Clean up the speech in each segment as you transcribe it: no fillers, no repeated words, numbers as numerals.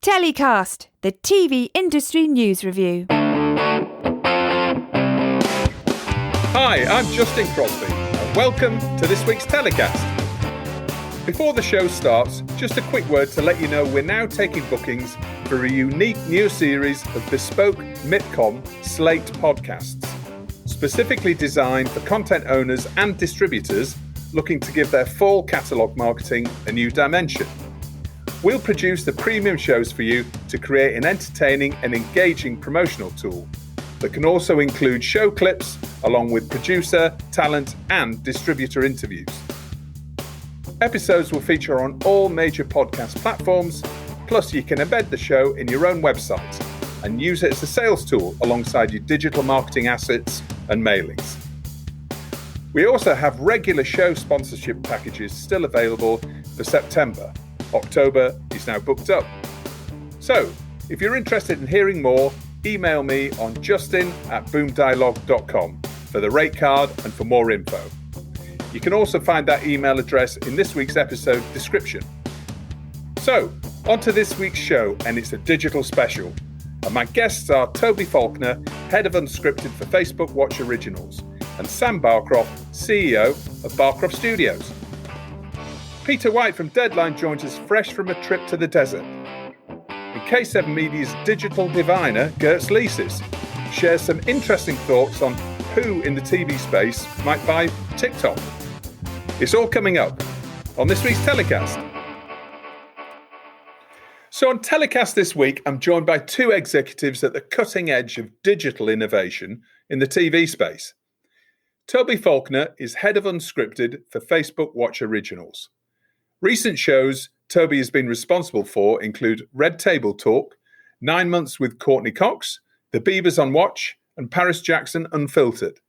TellyCast, the TV industry news review. Hi, I'm Justin Crosby, and welcome to this week's TellyCast. Before the show starts, just a quick word to let you know we're now taking bookings for a unique new series of bespoke MIPCOM Slate podcasts, specifically designed for content owners and distributors looking to give their full catalogue marketing a new dimension. We'll produce the premium shows for you to create an entertaining and engaging promotional tool that can also include show clips along with producer, talent and distributor interviews. Episodes will feature on all major podcast platforms, plus you can embed the show in your own website and use it as a sales tool alongside your digital marketing assets and mailings. We also have regular show sponsorship packages still available for September. October is now booked up. So, if you're interested in hearing more, email me on justin@boomdialogue.com for the rate card and for more info. You can also find that email address in this week's episode description. So, on to this week's show, and it's a digital special. And my guests are Toby Faulkner, Head of Unscripted for Facebook Watch Originals, and Sam Barcroft, CEO of Barcroft Studios. Peter White from Deadline joins us fresh from a trip to the desert. And K7 Media's digital diviner, Girts Licis, shares some interesting thoughts on who in the TV space might buy TikTok. It's all coming up on this week's TellyCast. So on TellyCast this week, I'm joined by two executives at the cutting edge of digital innovation in the TV space. Toby Faulkner is Head of Unscripted for Facebook Watch Originals. Recent shows Toby has been responsible for include Red Table Talk, 9 Months with Courtney Cox, The Beavers on Watch, and Paris Jackson Unfiltered.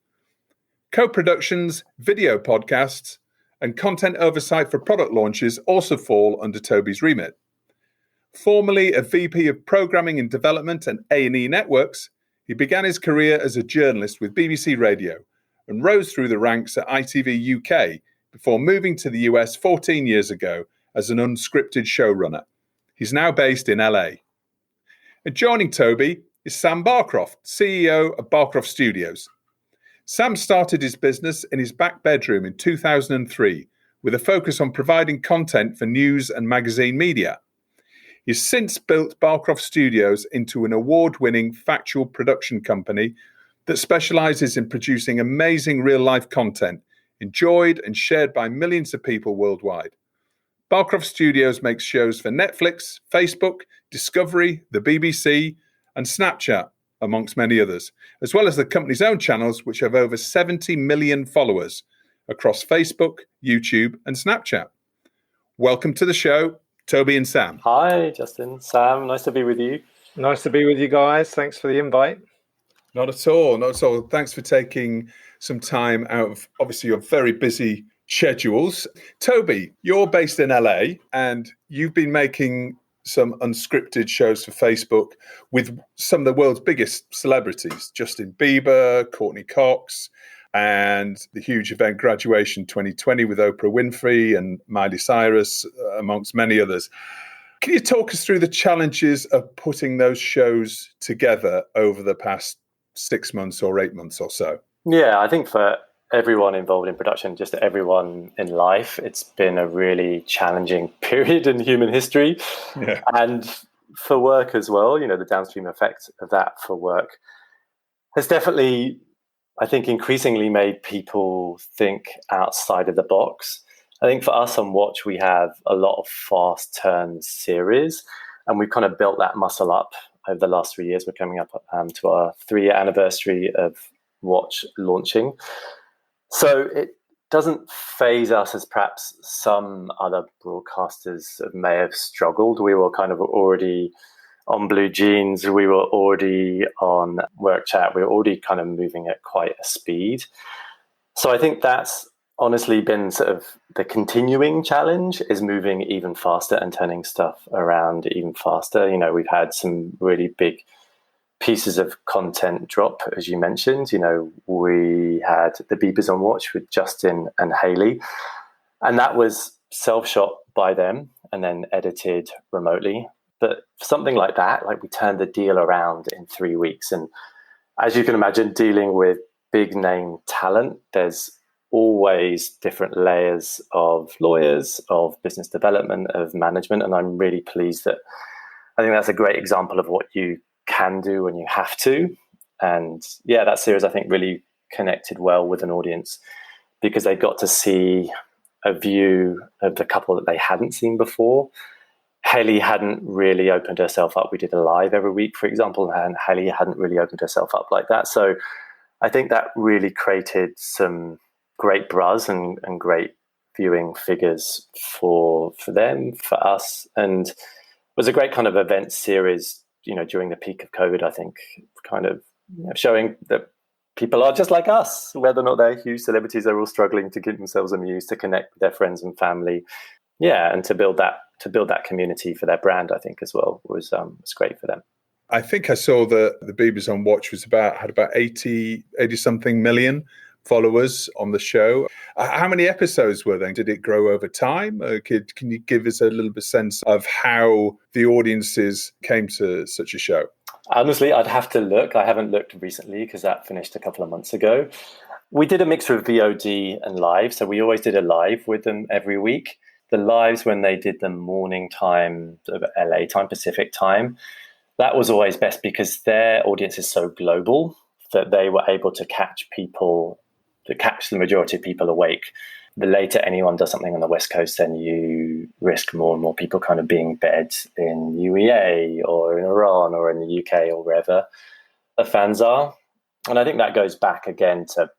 Co-productions, video podcasts, and content oversight for product launches also fall under Toby's remit. Formerly a VP of Programming and Development at A&E Networks, he began his career as a journalist with BBC Radio and rose through the ranks at ITV UK before moving to the US 14 years ago as an unscripted showrunner. He's now based in LA. And joining Toby is Sam Barcroft, CEO of Barcroft Studios. Sam started his business in his back bedroom in 2003 with a focus on providing content for news and magazine media. He's since built Barcroft Studios into an award-winning factual production company that specializes in producing amazing real-life content enjoyed and shared by millions of people worldwide. Barcroft Studios makes shows for Netflix, Facebook, Discovery, the BBC, and Snapchat, amongst many others, as well as the company's own channels, which have over 70 million followers across Facebook, YouTube, and Snapchat. Welcome to the show, Toby and Sam. Hi, Justin. Sam, nice to be with you. Nice to be with you guys. Thanks for the invite. Not at all. Not at all. Thanks for taking some time out of, obviously, your very busy schedules. Toby, you're based in LA and you've been making some unscripted shows for Facebook with some of the world's biggest celebrities, Justin Bieber, Courtney Cox, and the huge event Graduation 2020 with Oprah Winfrey and Miley Cyrus, amongst many others. Can you talk us through the challenges of putting those shows together over the past 6 months or 8 months or so? Yeah, I think for everyone involved in production, just everyone in life, it's been a really challenging period in human history. Yeah. And for work as well, the downstream effect of that for work has definitely, I think, increasingly made people think outside of the box. I think for us on Watch, we have a lot of fast turn series, and we've kind of built that muscle up over the last 3 years. We're coming up to our 3-year anniversary of Watch launching. So it doesn't faze us as perhaps some other broadcasters may have struggled. We were kind of already on Blue Jeans. We were already on Work Chat. We were already kind of moving at quite a speed. So I think that's honestly been sort of the continuing challenge, is moving even faster and turning stuff around even faster. We've had some really big pieces of content drop, as you mentioned. We had the Beavers on Watch with Justin and Hayley, and that was self-shot by them and then edited remotely. But something like that, like we turned the deal around in 3 weeks. And as you can imagine, dealing with big name talent, there's always different layers of lawyers, of business development, of management. And I'm really pleased that I think that's a great example of what you can do when you have to. And yeah, that series I think really connected well with an audience because they got to see a view of the couple that they hadn't seen before. Haley hadn't really opened herself up. We did a live every week, for example, and Haley hadn't really opened herself up like that. So I think that really created some great buzz and great viewing figures for them, for us. And it was a great kind of event series, during the peak of COVID, I think, kind of showing that people are just like us, whether or not they're huge celebrities, they're all struggling to keep themselves amused, to connect with their friends and family. Yeah, and to build that community for their brand, I think as well was great for them. I think I saw the Beavers on Watch had about 80 something million followers on the show. How many episodes were there? Did it grow over time? Can you give us a little bit sense of how the audiences came to such a show? Honestly, I'd have to look. I haven't looked recently because that finished a couple of months ago. We did a mixture of VOD and live. So we always did a live with them every week. The lives when they did the morning time, sort of LA time, Pacific time, that was always best because their audience is so global that they were able to catch the majority of people awake. The later anyone does something on the West Coast, then you risk more and more people kind of being bed in UEA or in Iran or in the UK or wherever the fans are. And I think that goes back again to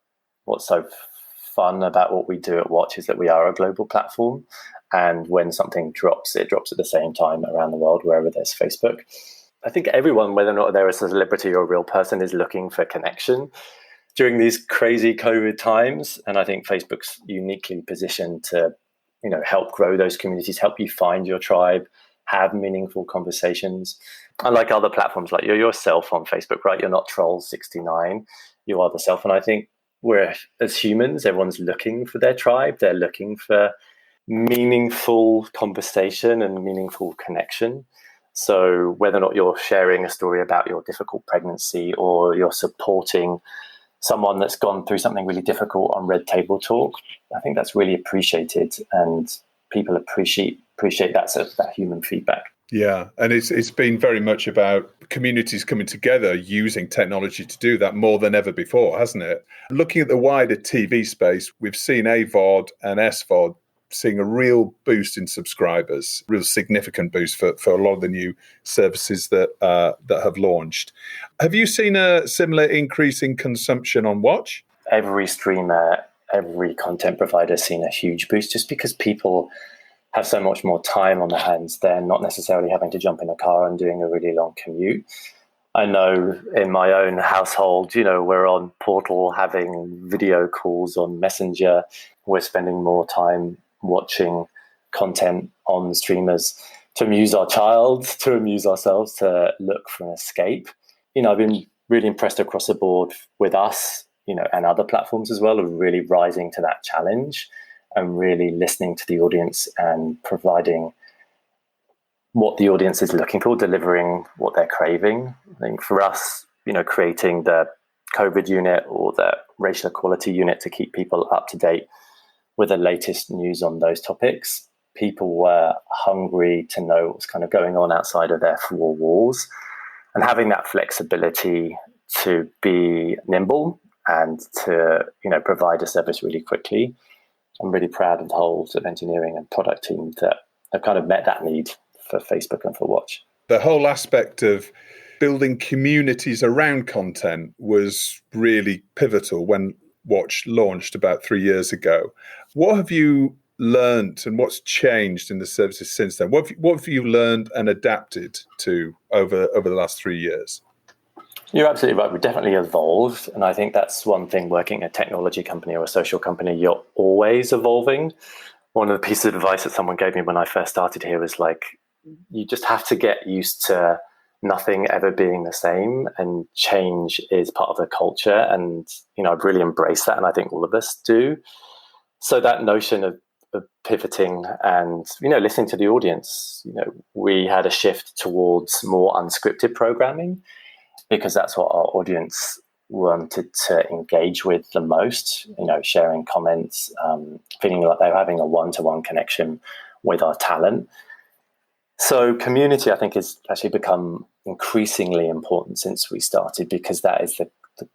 what's so fun about what we do at Watch is that we are a global platform. And when something drops, it drops at the same time around the world, wherever there's Facebook. I think everyone, whether or not they're a celebrity or a real person, is looking for connection during these crazy COVID times. And I think Facebook's uniquely positioned to, help grow those communities, help you find your tribe, have meaningful conversations. Unlike other platforms, like you're yourself on Facebook, right? You're not Troll69, you are the self. And I think as humans, everyone's looking for their tribe. They're looking for meaningful conversation and meaningful connection. So whether or not you're sharing a story about your difficult pregnancy or you're supporting someone that's gone through something really difficult on Red Table Talk, I think that's really appreciated, and people appreciate that human feedback. Yeah, and it's been very much about communities coming together using technology to do that more than ever before, hasn't it? Looking at the wider TV space, we've seen AVOD and SVOD seeing a real boost in subscribers, real significant boost for a lot of the new services that have launched. Have you seen a similar increase in consumption on Watch? Every streamer, every content provider has seen a huge boost just because people have so much more time on their hands. They're not necessarily having to jump in a car and doing a really long commute. I know in my own household, we're on Portal having video calls on Messenger. We're spending more time watching content on streamers to amuse our child, to amuse ourselves, to look for an escape. I've been really impressed across the board with us, and other platforms as well, of really rising to that challenge and really listening to the audience and providing what the audience is looking for, delivering what they're craving. I think for us, creating the COVID unit or the racial equality unit to keep people up to date with the latest news on those topics. People were hungry to know what was kind of going on outside of their four walls, and having that flexibility to be nimble and to provide a service really quickly. I'm really proud of the whole sort of engineering and product team that have kind of met that need for Facebook and for Watch. The whole aspect of building communities around content was really pivotal when Watch launched about 3 years ago. What have you learned and what's changed in the services since then? What have you learned and adapted to over the last 3 years? You're absolutely right. We've definitely evolved. And I think that's one thing working at a technology company or a social company, you're always evolving. One of the pieces of advice that someone gave me when I first started here was you just have to get used to nothing ever being the same, and change is part of the culture. And, I've really embraced that. And I think all of us do. So that notion of of pivoting and, listening to the audience. We had a shift towards more unscripted programming because that's what our audience wanted to engage with the most, sharing comments, feeling like they were having a one-to-one connection with our talent. So community, I think, has actually become increasingly important since we started, because that is the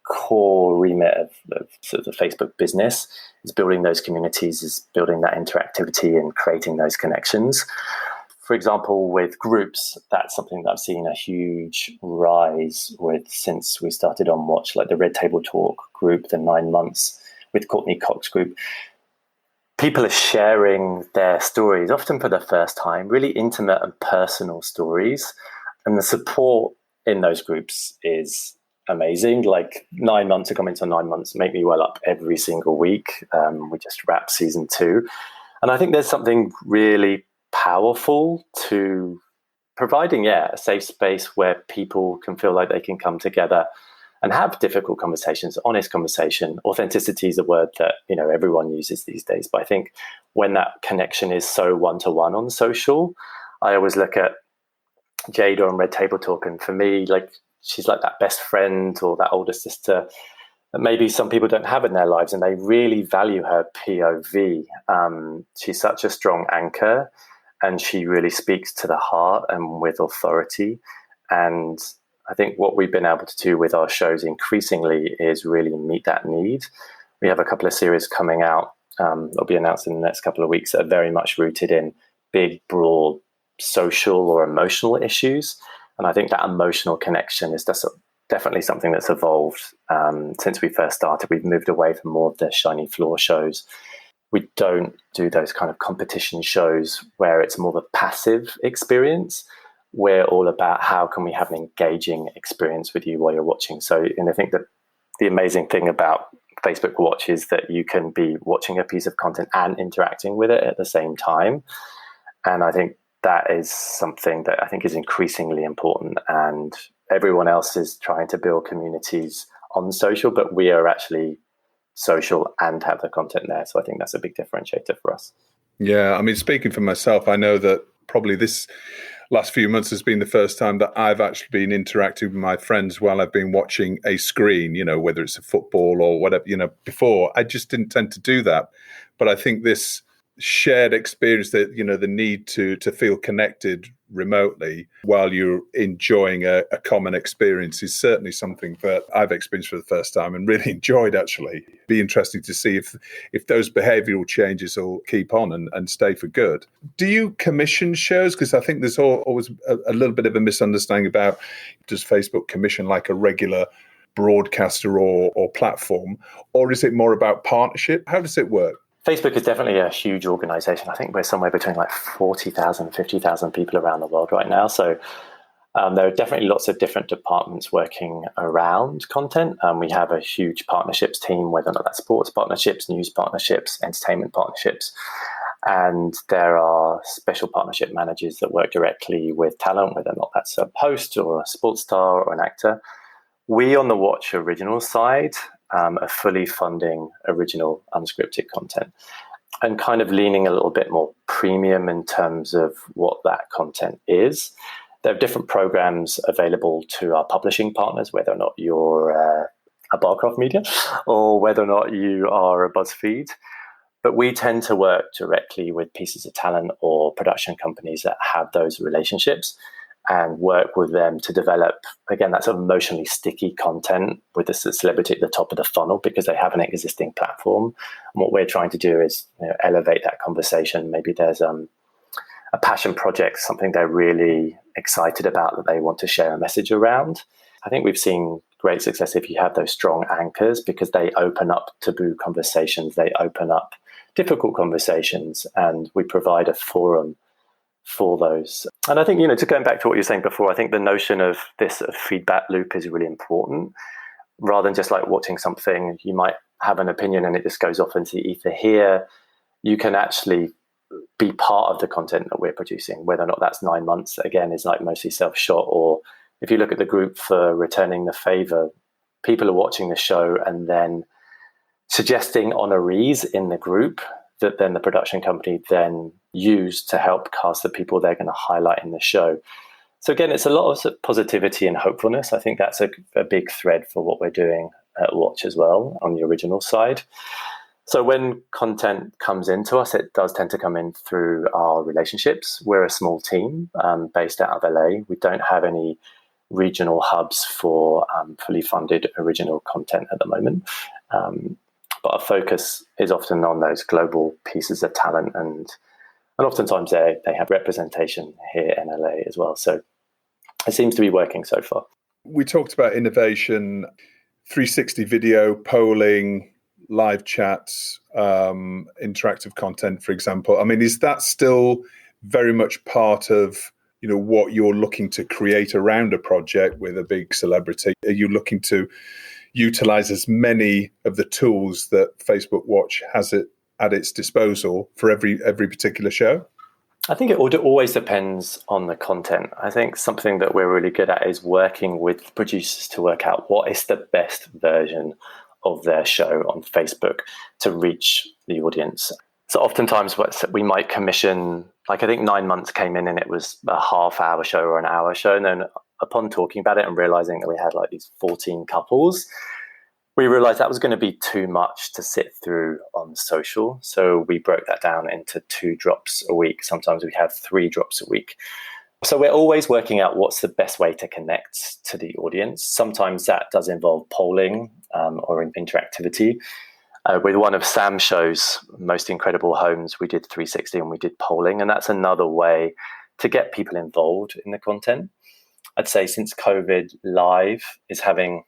core remit of sort of the Facebook business, is building those communities, is building that interactivity and creating those connections. For example, with groups, that's something that I've seen a huge rise with since we started on Watch, like the Red Table Talk group, the 9 months with Courtney Cox group. People are sharing their stories, often for the first time, really intimate and personal stories. And the support in those groups is amazing. Like 9 months, to comment on 9 months, make me well up every single week. We just wrapped season 2. And I think there's something really powerful to providing, a safe space where people can feel like they can come together and have difficult conversations, honest conversation. Authenticity is a word that, everyone uses these days. But I think when that connection is so one-to-one on social, I always look at Jada on Red Table Talk, and for me, like, she's like that best friend or that older sister that maybe some people don't have in their lives, and they really value her POV. She's such a strong anchor, and she really speaks to the heart and with authority. And I think what we've been able to do with our shows increasingly is really meet that need. We have a couple of series coming out that'll be announced in the next couple of weeks that are very much rooted in big, broad social or emotional issues. And I think that emotional connection is just definitely something that's evolved since we first started. We've moved away from more of the shiny floor shows. We don't do those kind of competition shows where it's more of a passive experience. We're all about how can we have an engaging experience with you while you're watching. So, and I think that the amazing thing about Facebook Watch is that you can be watching a piece of content and interacting with it at the same time. And I think that is something that I think is increasingly important. And everyone else is trying to build communities on social, but we are actually social and have the content there. So I think that's a big differentiator for us. Yeah, I mean, speaking for myself, I know that probably this last few months has been the first time that I've actually been interacting with my friends while I've been watching a screen, whether it's a football or whatever. Before I just didn't tend to do that. But I think this shared experience, that, the need to feel connected remotely while you're enjoying a common experience is certainly something that I've experienced for the first time and really enjoyed, actually. Be interesting to see if those behavioural changes will keep on and stay for good. Do you commission shows? Because I think there's always a little bit of a misunderstanding about, does Facebook commission like a regular broadcaster or platform, or is it more about partnership? How does it work? Facebook is definitely a huge organization. I think we're somewhere between like 40,000, 50,000 people around the world right now. So there are definitely lots of different departments working around content. We have a huge partnerships team, whether or not that's sports partnerships, news partnerships, entertainment partnerships. And there are special partnership managers that work directly with talent, whether or not that's a host or a sports star or an actor. We on the Watch original side are fully funding original unscripted content and kind of leaning a little bit more premium in terms of what that content is. There are different programs available to our publishing partners, whether or not you're a Barcroft Media or whether or not you are a BuzzFeed. But we tend to work directly with pieces of talent or production companies that have those relationships and work with them to develop, again, that sort of emotionally sticky content with the celebrity at the top of the funnel because they have an existing platform. And what we're trying to do is elevate that conversation. Maybe there's a passion project, something they're really excited about that they want to share a message around. I think we've seen great success if you have those strong anchors because they open up taboo conversations, they open up difficult conversations, and we provide a forum for those. And I think, to going back to what you were saying before, I think the notion of this feedback loop is really important. Rather than just like watching something, you might have an opinion and it just goes off into the ether. Here, you can actually be part of the content that we're producing, whether or not that's 9 months, again, is like mostly self-shot. Or if you look at the group for Returning the Favor, people are watching the show and then suggesting honorees in the group that then the production company then use to help cast the people they're going to highlight in the show. So again, it's a lot of positivity and hopefulness. I think that's a big thread for what we're doing at Watch as well on the original side. So when content comes into us, it does tend to come in through our relationships. We're a small team based out of LA. We don't have any regional hubs for fully funded original content at the moment. But our focus is often on those global pieces of talent, and oftentimes they have representation here in LA as well. So it seems to be working so far. We talked about innovation, 360 video, polling, live chats, interactive content, for example. I mean, is that still very much part of what you're looking to create around a project with a big celebrity? Are you looking to utilize as many of the tools that Facebook Watch has at its disposal for every particular show? I think it always depends on the content. I think something that we're really good at is working with producers to work out what is the best version of their show on Facebook to reach the audience. So oftentimes we might commission, like I think 9 months came in and it was a half-hour show or an hour show. And then upon talking about it and realizing that we had like these 14 couples, we realized that was going to be too much to sit through on social. So we broke that down into 2 drops a week. Sometimes we have 3 drops a week. So we're always working out what's the best way to connect to the audience. Sometimes that does involve polling or interactivity. With one of Sam's shows, Most Incredible Homes, we did 360 and we did polling. And that's another way to get people involved in the content. I'd say since COVID, live is having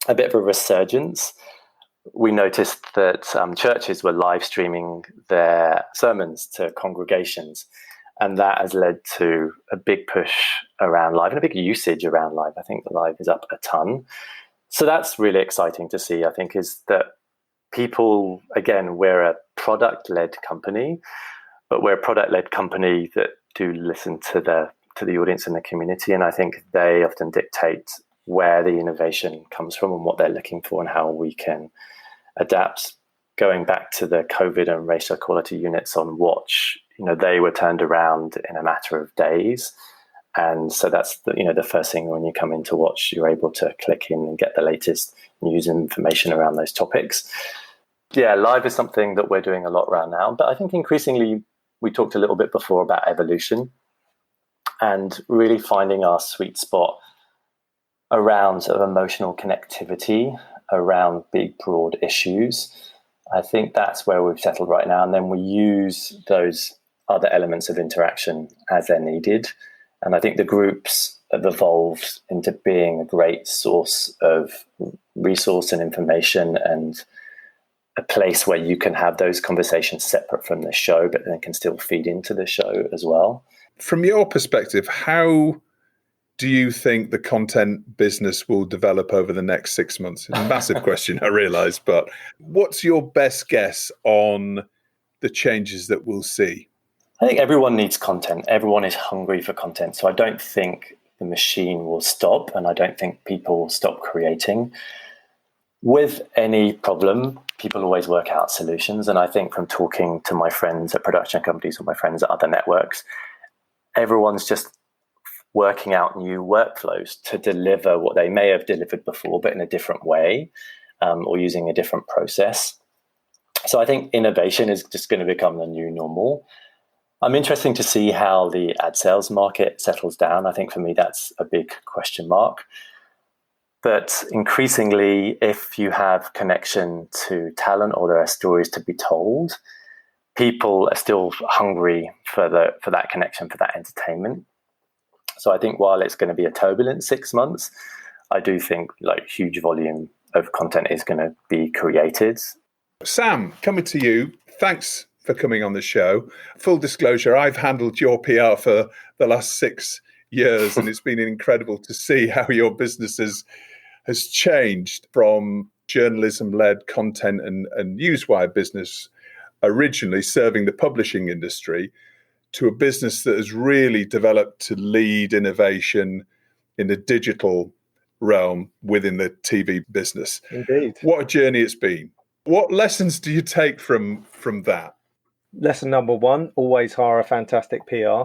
a bit of a resurgence. We noticed that churches were live streaming their sermons to congregations. And that has led to a big push around live and a big usage around live. I think the live is up a ton. So that's really exciting to see, I think, is that people, again, we're a product-led company, but we're a product-led company that do listen to the audience and the community. And I think they often dictate where the innovation comes from and what they're looking for and how we can adapt. Going back to the COVID and racial equality units on Watch, they were turned around in a matter of days. And so that's the first thing when you come into Watch, you're able to click in and get the latest news and information around those topics. Yeah, live is something that we're doing a lot around now. But I think increasingly, we talked a little bit before about evolution and really finding our sweet spot around sort of emotional connectivity, around big, broad issues. I think that's where we've settled right now. And then we use those other elements of interaction as they're needed. And I think the groups have evolved into being a great source of resource and information and a place where you can have those conversations separate from the show, but then can still feed into the show as well. From your perspective, how do you think the content business will develop over the next 6 months? It's a massive question, I realise, but what's your best guess on the changes that we'll see? I think everyone needs content. Everyone is hungry for content. So I don't think the machine will stop, and I don't think people will stop creating. With any problem, people always work out solutions. And I think from talking to my friends at production companies or my friends at other networks, everyone's just working out new workflows to deliver what they may have delivered before, but in a different way, or using a different process. So I think innovation is just going to become the new normal. I'm interested to see how the ad sales market settles down. I think for me, that's a big question mark. But increasingly, if you have connection to talent or there are stories to be told, people are still hungry for that connection, for that entertainment. So I think while it's going to be a turbulent 6 months, I do think huge volume of content is going to be created. Sam, coming to you, thanks for coming on the show. Full disclosure, I've handled your PR for the last 6 years, and it's been incredible to see how your business has changed from journalism-led content and newswire business, originally serving the publishing industry, to a business that has really developed to lead innovation in the digital realm within the TV business. Indeed. What a journey it's been. What lessons do you take from that? Lesson number one, always hire a fantastic PR.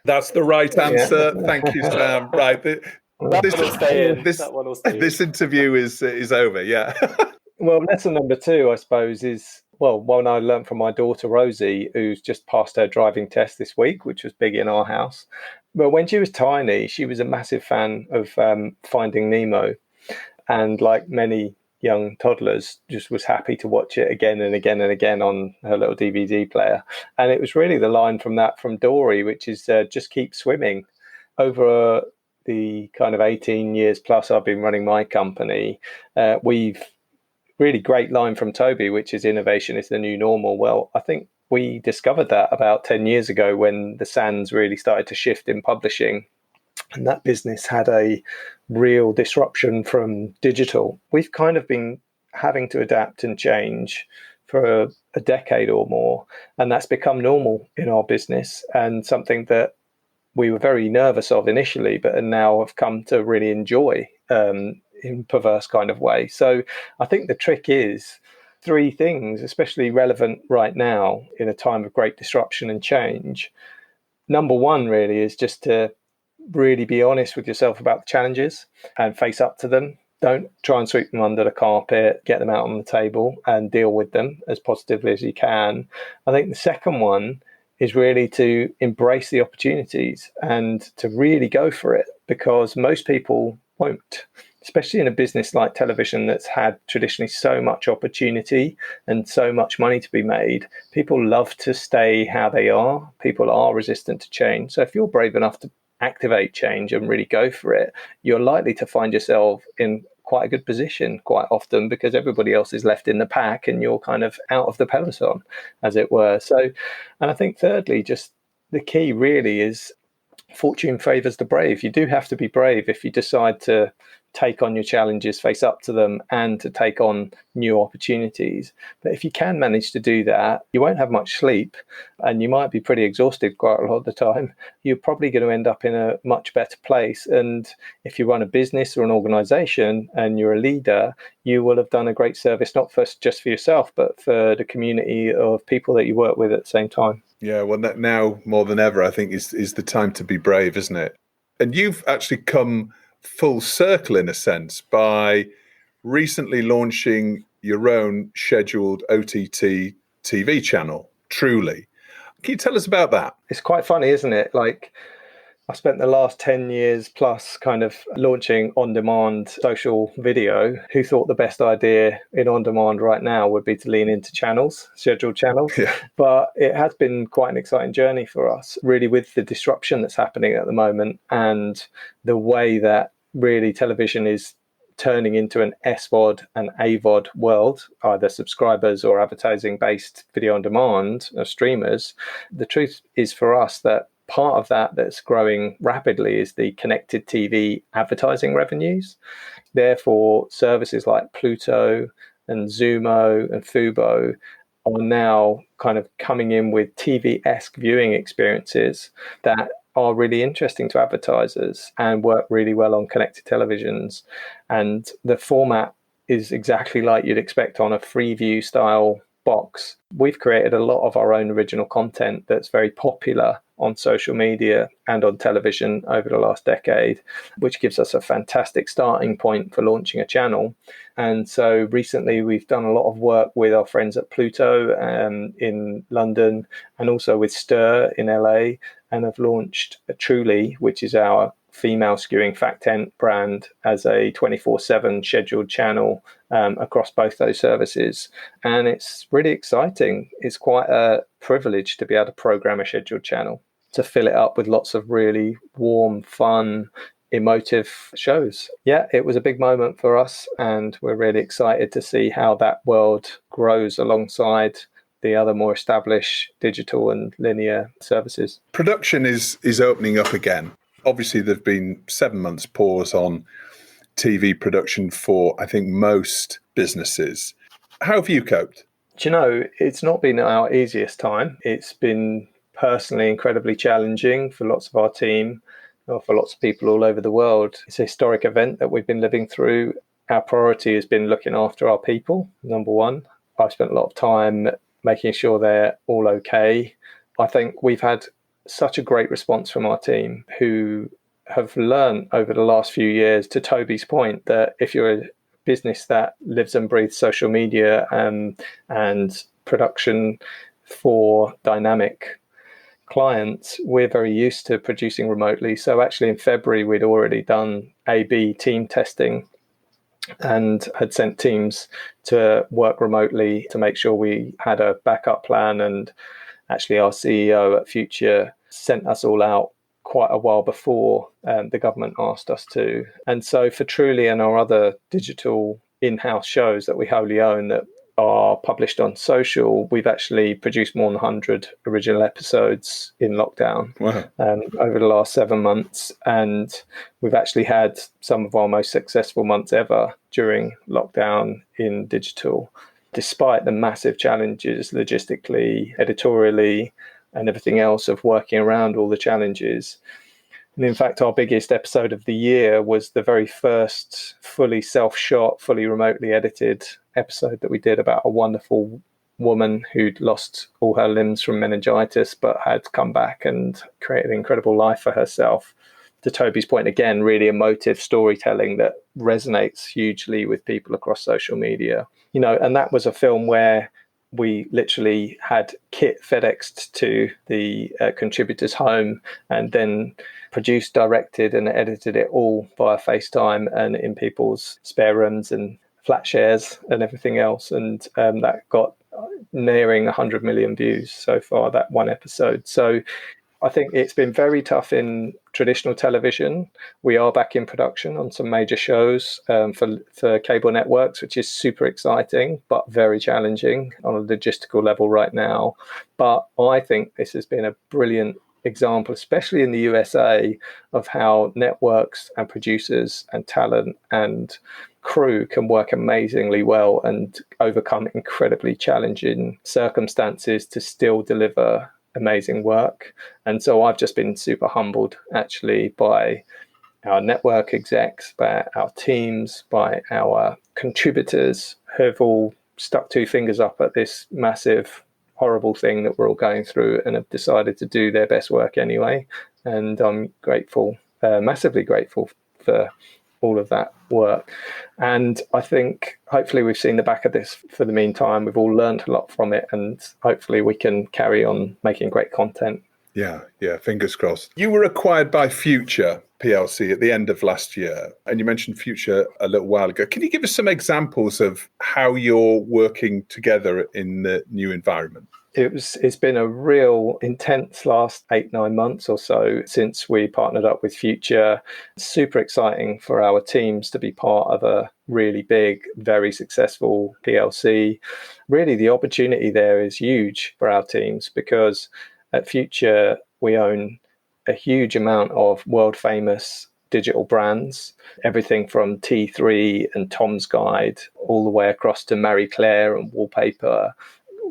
That's the right answer. Yeah. Thank you, Sam. Right. That one will stay in. That one will stay in. This interview is over. Yeah. Well, lesson number two, I suppose, is, one I learned from my daughter, Rosie, who's just passed her driving test this week, which was big in our house. But when she was tiny, she was a massive fan of Finding Nemo. And like many young toddlers, just was happy to watch it again and again and again on her little DVD player. And it was really the line from Dory, which is just keep swimming. Over the kind of 18 years plus I've been running my company, we've really great line from Toby, which is innovation is the new normal. Well, I think we discovered that about 10 years ago when the sands really started to shift in publishing. And that business had a real disruption from digital. We've kind of been having to adapt and change for a decade or more. And that's become normal in our business and something that we were very nervous of initially, but now have come to really enjoy in perverse kind of way. So I think the trick is three things, especially relevant right now in a time of great disruption and change. Number one really is just to really be honest with yourself about the challenges and face up to them. Don't try and sweep them under the carpet, get them out on the table and deal with them as positively as you can. I think the second one is really to embrace the opportunities and to really go for it, because most people won't, especially in a business like television that's had traditionally so much opportunity and so much money to be made. People love to stay how they are. People are resistant to change. So if you're brave enough to activate change and really go for it, you're likely to find yourself in quite a good position quite often, because everybody else is left in the pack and you're kind of out of the peloton, as it were. So, and I think thirdly, just the key really is fortune favors the brave. You do have to be brave if you decide to take on your challenges, face up to them, and to take on new opportunities. But if you can manage to do that, you won't have much sleep and you might be pretty exhausted quite a lot of the time. You're probably going to end up in a much better place. And if you run a business or an organization and you're a leader, you will have done a great service, not just for yourself, but for the community of people that you work with at the same time. Yeah, well, that now more than ever, I think is the time to be brave, isn't it? And you've actually come full circle in a sense by recently launching your own scheduled OTT TV channel, Truly. Can you tell us about that? It's quite funny, isn't it? Like, I spent the last 10 years plus kind of launching on-demand social video. Who thought the best idea in on-demand right now would be to lean into channels, scheduled channels? Yeah. But it has been quite an exciting journey for us, really, with the disruption that's happening at the moment and the way that really television is turning into an SVOD and AVOD world, either subscribers or advertising-based video on demand or streamers. The truth is for us that part of that that's growing rapidly is the connected TV advertising revenues. Therefore, services like Pluto and Zumo and Fubo are now kind of coming in with TV-esque viewing experiences that are really interesting to advertisers and work really well on connected televisions. And the format is exactly like you'd expect on a Freeview style box. We've created a lot of our own original content that's very popular on social media and on television over the last decade, which gives us a fantastic starting point for launching a channel. And so recently we've done a lot of work with our friends at Pluto in London and also with Stir in LA, and have launched Truly, which is our female skewing Fact 10 brand, as a 24/7 scheduled channel across both those services. And it's really exciting. It's quite a privilege to be able to program a scheduled channel, to fill it up with lots of really warm, fun, emotive shows. Yeah, it was a big moment for us, and we're really excited to see how that world grows alongside the other more established digital and linear services. Production is opening up again. Obviously, there've been 7 months pause on TV production for, I think, most businesses. How have you coped? Do you know, it's not been our easiest time. It's been personally incredibly challenging for lots of our team, or for lots of people all over the world. It's a historic event that we've been living through. Our priority has been looking after our people, number one. I've spent a lot of time making sure they're all okay. I think we've had such a great response from our team, who have learned over the last few years, to Toby's point, that if you're a business that lives and breathes social media and production for dynamic clients, we're very used to producing remotely. So actually in February, we'd already done A/B team testing and had sent teams to work remotely to make sure we had a backup plan. And actually our CEO at Future sent us all out quite a while before the government asked us to. And so for Truly and our other digital in-house shows that we wholly own that are published on social, we've actually produced more than 100 original episodes in lockdown. Wow. Over the last 7 months. And we've actually had some of our most successful months ever during lockdown in digital, despite the massive challenges logistically, editorially, and everything else of working around all the challenges. And in fact, our biggest episode of the year was the very first fully self-shot, fully remotely edited episode that we did about a wonderful woman who'd lost all her limbs from meningitis, but had come back and created an incredible life for herself. To Toby's point, again, really emotive storytelling that resonates hugely with people across social media. And that was a film where we literally had kit FedExed to the contributor's home and then produced, directed and edited it all via FaceTime and in people's spare rooms and flat shares and everything else. And that got nearing 100 million views so far, that one episode. So I think it's been very tough in traditional television. We are back in production on some major shows for cable networks, which is super exciting, but very challenging on a logistical level right now. But I think this has been a brilliant example, especially in the USA, of how networks and producers and talent and crew can work amazingly well and overcome incredibly challenging circumstances to still deliver amazing work. And so I've just been super humbled actually by our network execs, by our teams, by our contributors who have all stuck two fingers up at this massive horrible thing that we're all going through and have decided to do their best work anyway. And I'm grateful, massively grateful for all of that work. And I think hopefully we've seen the back of this for the meantime. We've all learned a lot from it, and hopefully we can carry on making great content. Yeah, fingers crossed. You were acquired by Future PLC at the end of last year, and you mentioned Future a little while ago. Can you give us some examples of how you're working together in the new environment? It's been a real intense last 8-9 months or so since we partnered up with Future. Super exciting for our teams to be part of a really big, very successful PLC. Really, the opportunity there is huge for our teams because at Future, we own a huge amount of world famous digital brands, everything from T3 and Tom's Guide, all the way across to Marie Claire and Wallpaper.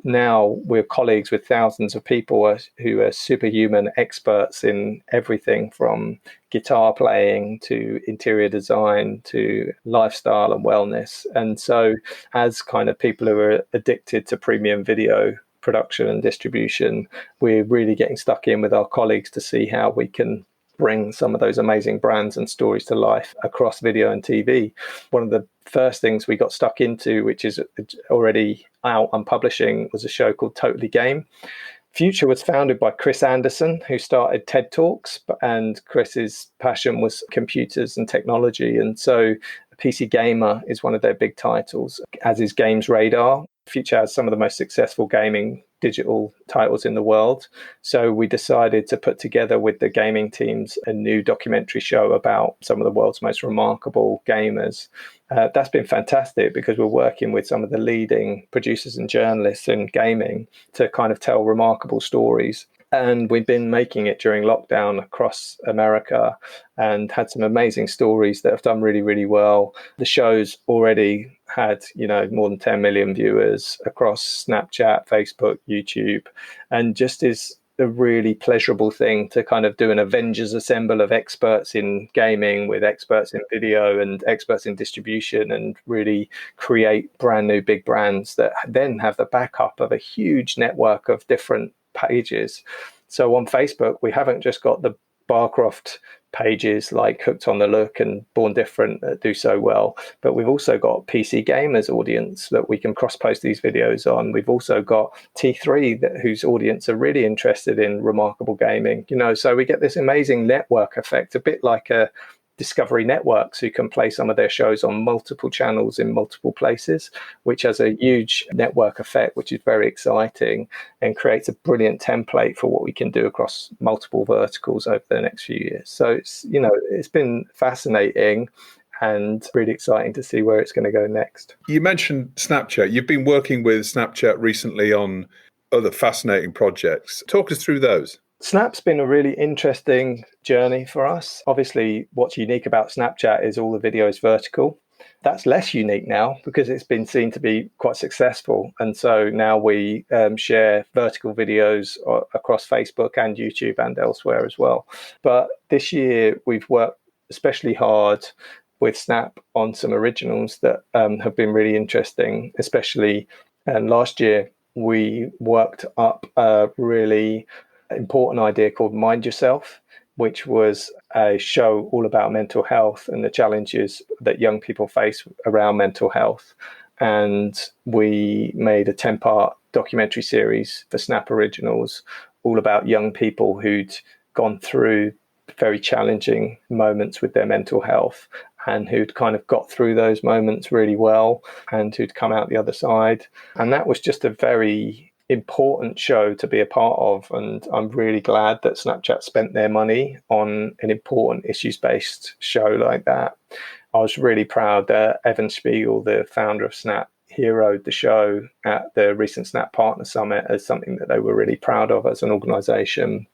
Now we're colleagues with thousands of people who are superhuman experts in everything from guitar playing to interior design to lifestyle and wellness. And so as kind of people who are addicted to premium video production and distribution, we're really getting stuck in with our colleagues to see how we can bring some of those amazing brands and stories to life across video and TV. One of the first things we got stuck into, which is already out and publishing, was a show called Totally Game. Future was founded by Chris Anderson, who started TED Talks, and Chris's passion was computers and technology. And so PC Gamer is one of their big titles, as is Games Radar. Future has some of the most successful gaming digital titles in the world. So we decided to put together with the gaming teams a new documentary show about some of the world's most remarkable gamers. That's been fantastic because we're working with some of the leading producers and journalists in gaming to kind of tell remarkable stories. And we've been making it during lockdown across America and had some amazing stories that have done really, really well. The show's already had, more than 10 million viewers across Snapchat, Facebook, YouTube, and just is a really pleasurable thing to kind of do an Avengers assemble of experts in gaming with experts in video and experts in distribution, and really create brand new big brands that then have the backup of a huge network of different pages. So on Facebook, we haven't just got the Barcroft pages like Hooked on the Look and Born Different that do so well, but we've also got PC gamers audience that we can cross-post these videos on. We've also got T3 whose audience are really interested in remarkable gaming, so we get this amazing network effect, a bit like a Discovery Networks, who can play some of their shows on multiple channels in multiple places, which has a huge network effect, which is very exciting and creates a brilliant template for what we can do across multiple verticals over the next few years. So it's been fascinating and really exciting to see where it's going to go next. You mentioned Snapchat. You've been working with Snapchat recently on other fascinating projects. Talk us through those. Snap's been a really interesting journey for us. Obviously, what's unique about Snapchat is all the video is vertical. That's less unique now because it's been seen to be quite successful. And so now we share vertical videos across Facebook and YouTube and elsewhere as well. But this year, we've worked especially hard with Snap on some originals that have been really interesting, especially last year, we worked up a really important idea called Mind Yourself, which was a show all about mental health and the challenges that young people face around mental health. And we made a 10-part documentary series for Snap Originals all about young people who'd gone through very challenging moments with their mental health and who'd kind of got through those moments really well and who'd come out the other side. And that was just a very important show to be a part of, and I'm really glad that Snapchat spent their money on an important issues-based show like that. I was really proud that Evan Spiegel, the founder of Snap, heroed the show at the recent Snap Partner Summit as something that they were really proud of as an organization.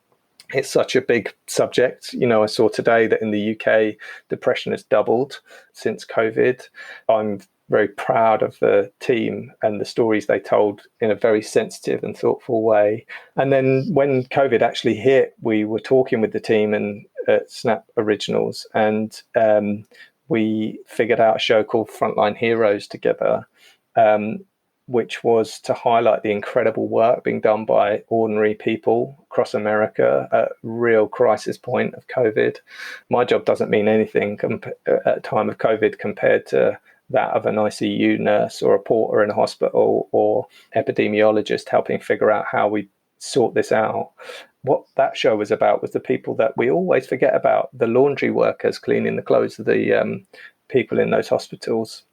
It's such a big subject. I saw today that in the UK, depression has doubled since COVID. I'm very proud of the team and the stories they told in a very sensitive and thoughtful way. And then when COVID actually hit, we were talking with the team and at Snap Originals, and we figured out a show called Frontline Heroes together, which was to highlight the incredible work being done by ordinary people across America at real crisis point of COVID. My job doesn't mean anything at a time of COVID compared to that of an ICU nurse or a porter in a hospital or epidemiologist helping figure out how we sort this out. What that show was about was the people that we always forget about, the laundry workers cleaning the clothes of the people in those hospitals.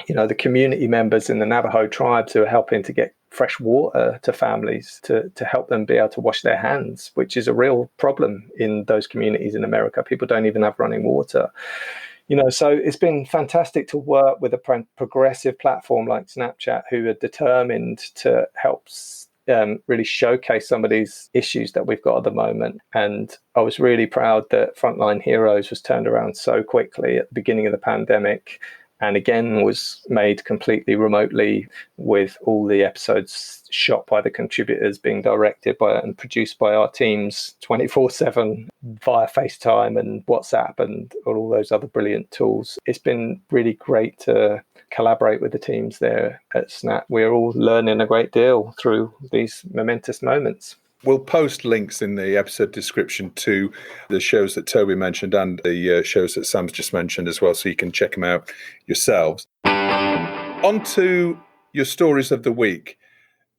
The community members in the Navajo tribes who are helping to get fresh water to families to help them be able to wash their hands, which is a real problem in those communities in America. People don't even have running water. So it's been fantastic to work with a progressive platform like Snapchat, who are determined to help really showcase some of these issues that we've got at the moment. And I was really proud that Frontline Heroes was turned around so quickly at the beginning of the pandemic, and again was made completely remotely, with all the episodes shot by the contributors, being directed by and produced by our teams 24/7 via FaceTime and WhatsApp and all those other brilliant tools. It's been really great to collaborate with the teams there at Snap. We're all learning a great deal through these momentous moments. We'll post links in the episode description to the shows that Toby mentioned and the shows that Sam's just mentioned as well, so you can check them out yourselves. On to your stories of the week.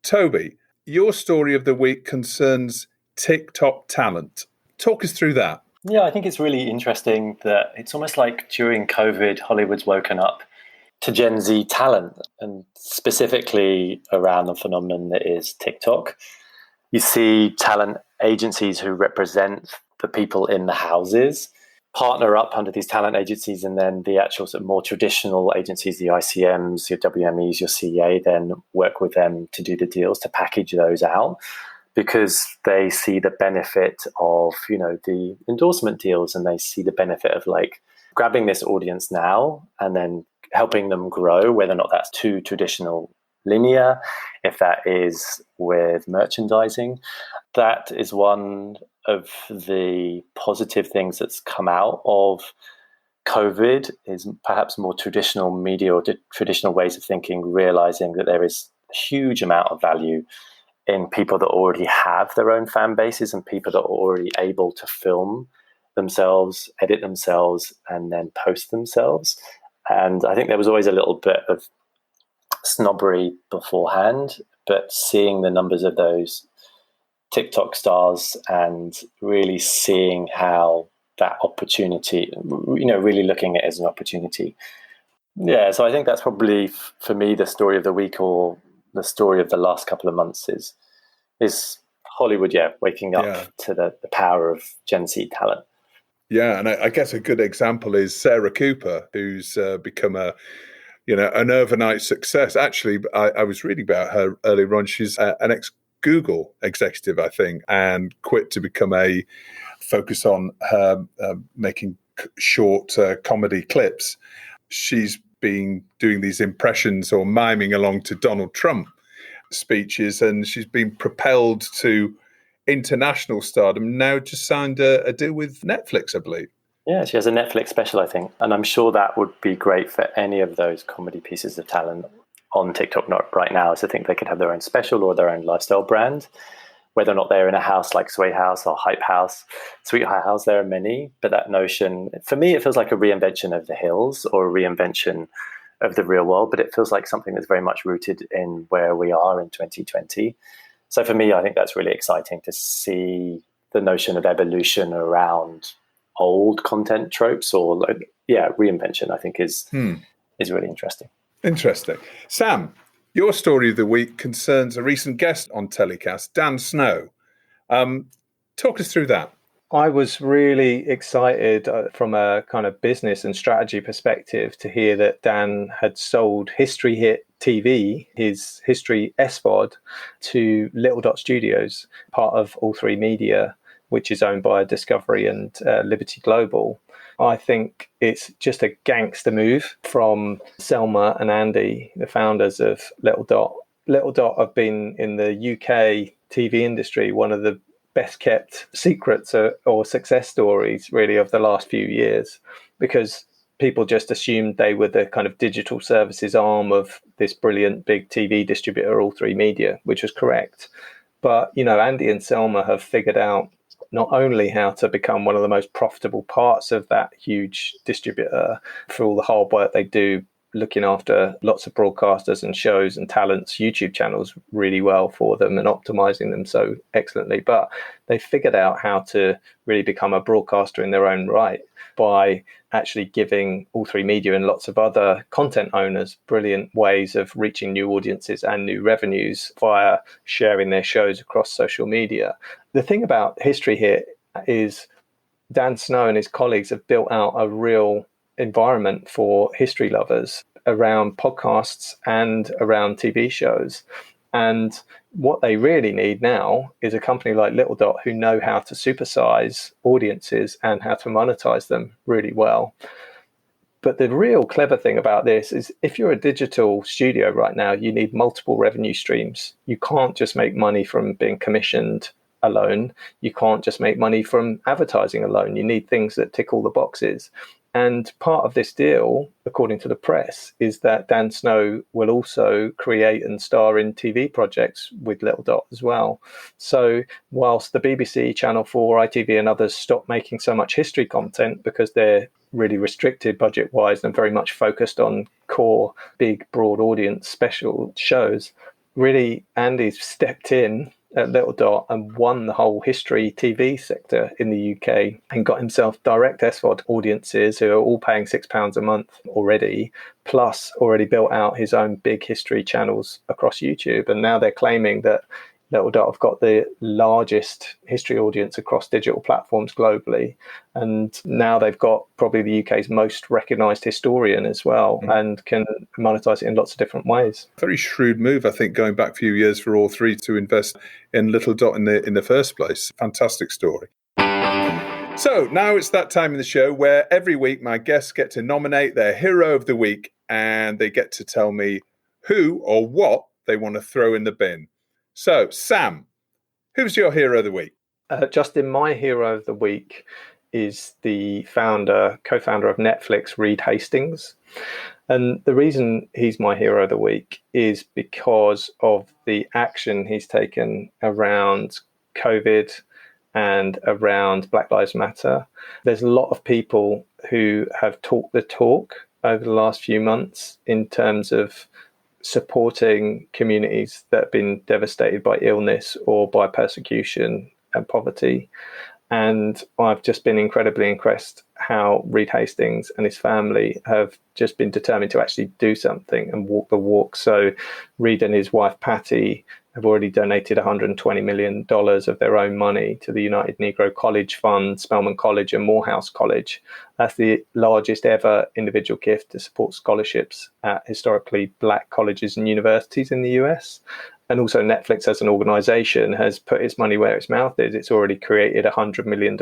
Toby, your story of the week concerns TikTok talent. Talk us through that. Yeah, I think it's really interesting that it's almost like during COVID, Hollywood's woken up to Gen Z talent, and specifically around the phenomenon that is TikTok. You see talent agencies who represent the people in the houses partner up under these talent agencies, and then the actual sort of more traditional agencies, the ICMs, your WMEs, your CEA, then work with them to do the deals, to package those out, because they see the benefit of, the endorsement deals, and they see the benefit of like grabbing this audience now and then helping them grow, whether or not that's to traditional linear, if that is with merchandising. That is one of the positive things that's come out of COVID, is perhaps more traditional media or traditional ways of thinking, realizing that there is a huge amount of value in people that already have their own fan bases and people that are already able to film themselves, edit themselves, and then post themselves. And I think there was always a little bit of snobbery beforehand, but seeing the numbers of those TikTok stars and really seeing how that opportunity, really looking at it as an opportunity. Yeah, so I think that's probably, for me, the story of the week, or the story of the last couple of months is Hollywood, waking up to the power of Gen Z talent. Yeah, and I guess a good example is Sarah Cooper, who's become an overnight success. Actually, I was reading about her earlier on. She's an ex-Google executive, I think, and quit to become focus on her making short comedy clips. She's been doing these impressions or miming along to Donald Trump speeches, and she's been propelled to international stardom. Now just signed a deal with Netflix, I believe. Yeah, she has a Netflix special, I think. And I'm sure that would be great for any of those comedy pieces of talent on TikTok right now. So I think they could have their own special or their own lifestyle brand, whether or not they're in a house like Sway House or Hype House, Sweet High House. There are many, but that notion, for me, it feels like a reinvention of the hills or a reinvention of the real world, but it feels like something that's very much rooted in where we are in 2020. So for me, I think that's really exciting to see the notion of evolution around old content tropes, or reinvention, I think is really interesting. Interesting. Sam, your story of the week concerns a recent guest on TellyCast, Dan Snow. Talk us through that. I was really excited from a kind of business and strategy perspective to hear that Dan had sold History Hit TV, his History SVOD, to Little Dot Studios, part of All3 Media, which is owned by Discovery and Liberty Global. I think it's just a gangster move from Selma and Andy, the founders of Little Dot. Little Dot have been in the UK TV industry one of the best kept secrets or success stories really of the last few years, because people just assumed they were the kind of digital services arm of this brilliant big TV distributor, All3 Media, which was correct. But, Andy and Selma have figured out not only how to become one of the most profitable parts of that huge distributor for all the hard work they do, looking after lots of broadcasters and shows and talents, YouTube channels really well for them and optimizing them so excellently. But they figured out how to really become a broadcaster in their own right by actually giving All3 Media and lots of other content owners brilliant ways of reaching new audiences and new revenues via sharing their shows across social media. The thing about History Hit is Dan Snow and his colleagues have built out a real environment for history lovers around podcasts and around TV shows. And what they really need now is a company like Little Dot who know how to supersize audiences and how to monetize them really well. But the real clever thing about this is if you're a digital studio right now, you need multiple revenue streams. You can't just make money from being commissioned alone. You can't just make money from advertising alone. You need things that tick all the boxes. And part of this deal, according to the press, is that Dan Snow will also create and star in TV projects with Little Dot as well. So whilst the BBC, Channel 4, ITV and others stop making so much history content because they're really restricted budget-wise and very much focused on core, big, broad audience special shows, really Andy's stepped in at Little Dot and won the whole history TV sector in the UK and got himself direct SVOD audiences who are all paying £6 a month already, plus already built out his own big history channels across YouTube. And now they're claiming that Little Dot have got the largest history audience across digital platforms globally. And now they've got probably the UK's most recognised historian as well, and can monetize it in lots of different ways. Very shrewd move, I think, going back a few years for All3 to invest in Little Dot in the first place. Fantastic story. So now it's that time in the show where every week my guests get to nominate their hero of the week, and they get to tell me who or what they want to throw in the bin. So, Sam, who's your hero of the week? Justin, my hero of the week is the co-founder of Netflix, Reed Hastings. And the reason he's my hero of the week is because of the action he's taken around COVID and around Black Lives Matter. There's a lot of people who have talked the talk over the last few months in terms of supporting communities that have been devastated by illness or by persecution and poverty. And I've just been incredibly impressed how Reed Hastings and his family have just been determined to actually do something and walk the walk. So Reed and his wife, Patty, have already donated $120 million of their own money to the United Negro College Fund, Spelman College and Morehouse College. That's the largest ever individual gift to support scholarships at historically black colleges and universities in the US. And also Netflix as an organization has put its money where its mouth is. It's already created a $100 million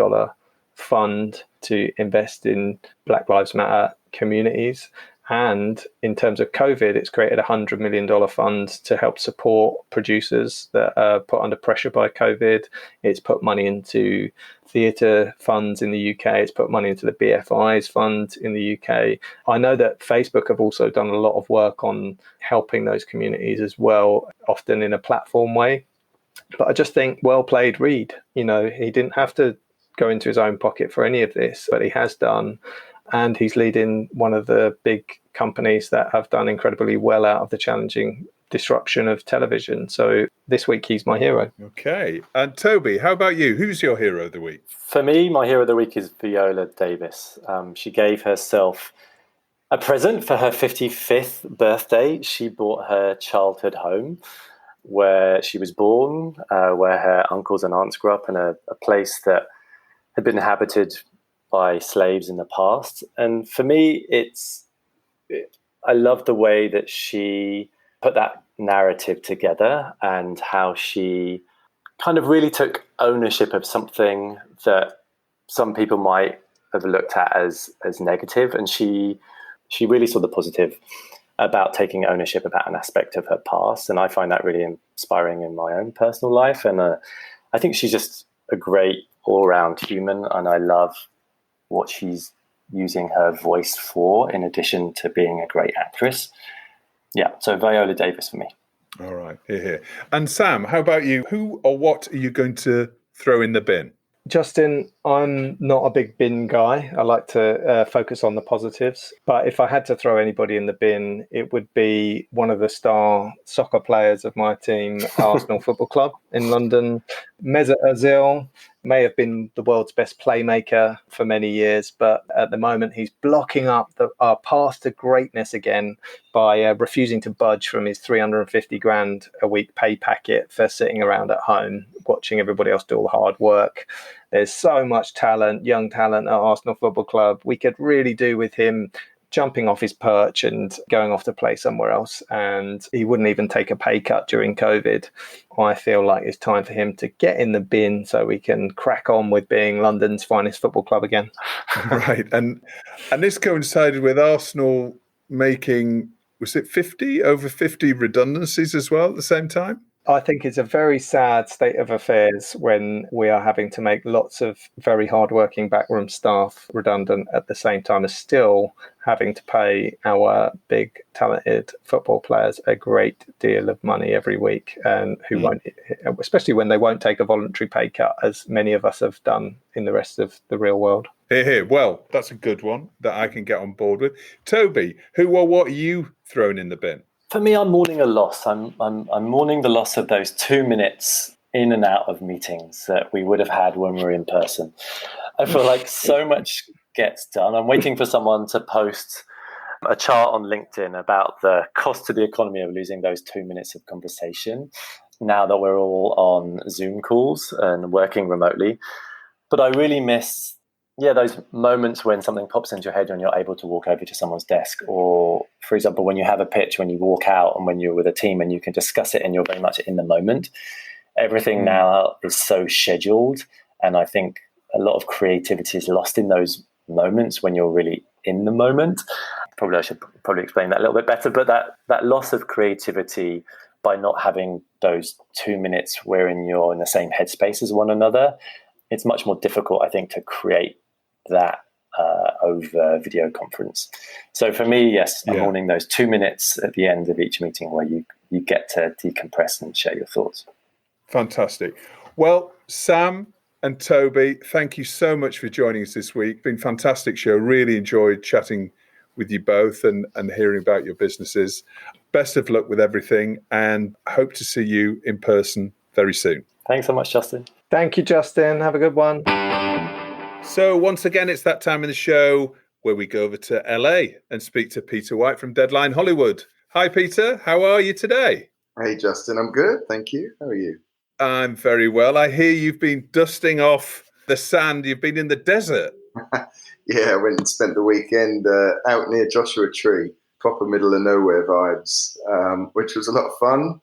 fund to invest in Black Lives Matter communities. And in terms of COVID, it's created a $100 million fund to help support producers that are put under pressure by COVID. It's put money into theatre funds in the UK. It's put money into the BFI's fund in the UK. I know that Facebook have also done a lot of work on helping those communities as well, often in a platform way. But I just think, well played, Reed. You know, he didn't have to go into his own pocket for any of this, but he has done. And he's leading one of the big companies that have done incredibly well out of the challenging disruption of television. So this week, he's my hero. Okay. And Toby, how about you? Who's your hero of the week? For me, my hero of the week is Viola Davis. She gave herself a present for her 55th birthday. She bought her childhood home where she was born, where her uncles and aunts grew up, in a place that had been inhabited by slaves in the past. And for me, I love the way that she put that narrative together and how she kind of really took ownership of something that some people might have looked at as negative. And she really saw the positive about taking ownership about an aspect of her past. And I find that really inspiring in my own personal life. And I think she's just a great all-round human. And I love what she's using her voice for, in addition to being a great actress. Yeah, so Viola Davis for me. All right, here. And Sam, how about you? Who or what are you going to throw in the bin? Justin, I'm not a big bin guy. I like to focus on the positives. But if I had to throw anybody in the bin, it would be one of the star soccer players of my team, Arsenal Football Club in London. Mesut Ozil may have been the world's best playmaker for many years, but at the moment he's blocking up our path to greatness again by refusing to budge from his 350 grand a week pay packet for sitting around at home watching everybody else do all the hard work. There's so much talent, young talent at Arsenal Football Club. We could really do with him jumping off his perch and going off to play somewhere else. And he wouldn't even take a pay cut during COVID. I feel like it's time for him to get in the bin so we can crack on with being London's finest football club again. Right. And this coincided with Arsenal making, was it over 50 redundancies as well at the same time? I think it's a very sad state of affairs when we are having to make lots of very hardworking backroom staff redundant at the same time as still having to pay our big talented football players a great deal of money every week, and who won't, especially when they won't take a voluntary pay cut, as many of us have done in the rest of the real world. Here. Well, that's a good one that I can get on board with. Toby, who or what are you throwing in the bin? For me, I'm mourning a loss. I'm mourning the loss of those 2 minutes in and out of meetings that we would have had when we were in person. I feel like so much gets done. I'm waiting for someone to post a chart on LinkedIn about the cost to the economy of losing those 2 minutes of conversation now that we're all on Zoom calls and working remotely. But I really miss those moments when something pops into your head and you're able to walk over to someone's desk, or, for example, when you have a pitch, when you walk out and when you're with a team and you can discuss it and you're very much in the moment. Everything now is so scheduled, and I think a lot of creativity is lost in those moments when you're really in the moment. I should explain that a little bit better, but that loss of creativity by not having those 2 minutes wherein you're in the same headspace as one another, it's much more difficult, I think, to create that over video conference. So for me, yes, I'm wanting those 2 minutes at the end of each meeting where you get to decompress and share your thoughts. Fantastic. Well, Sam and Toby, thank you so much for joining us this week. Been a fantastic show. Really enjoyed chatting with you both and hearing about your businesses. Best of luck with everything, and hope to see you in person very soon. Thanks so much, Justin. Thank you, Justin. Have a good one. So once again, it's that time in the show where we go over to LA and speak to Peter White from Deadline Hollywood. Hi, Peter. How are you today? Hey, Justin. I'm good. Thank you. How are you? I'm very well. I hear you've been dusting off the sand. You've been in the desert. Yeah, I went and spent the weekend out near Joshua Tree, proper middle of nowhere vibes, which was a lot of fun.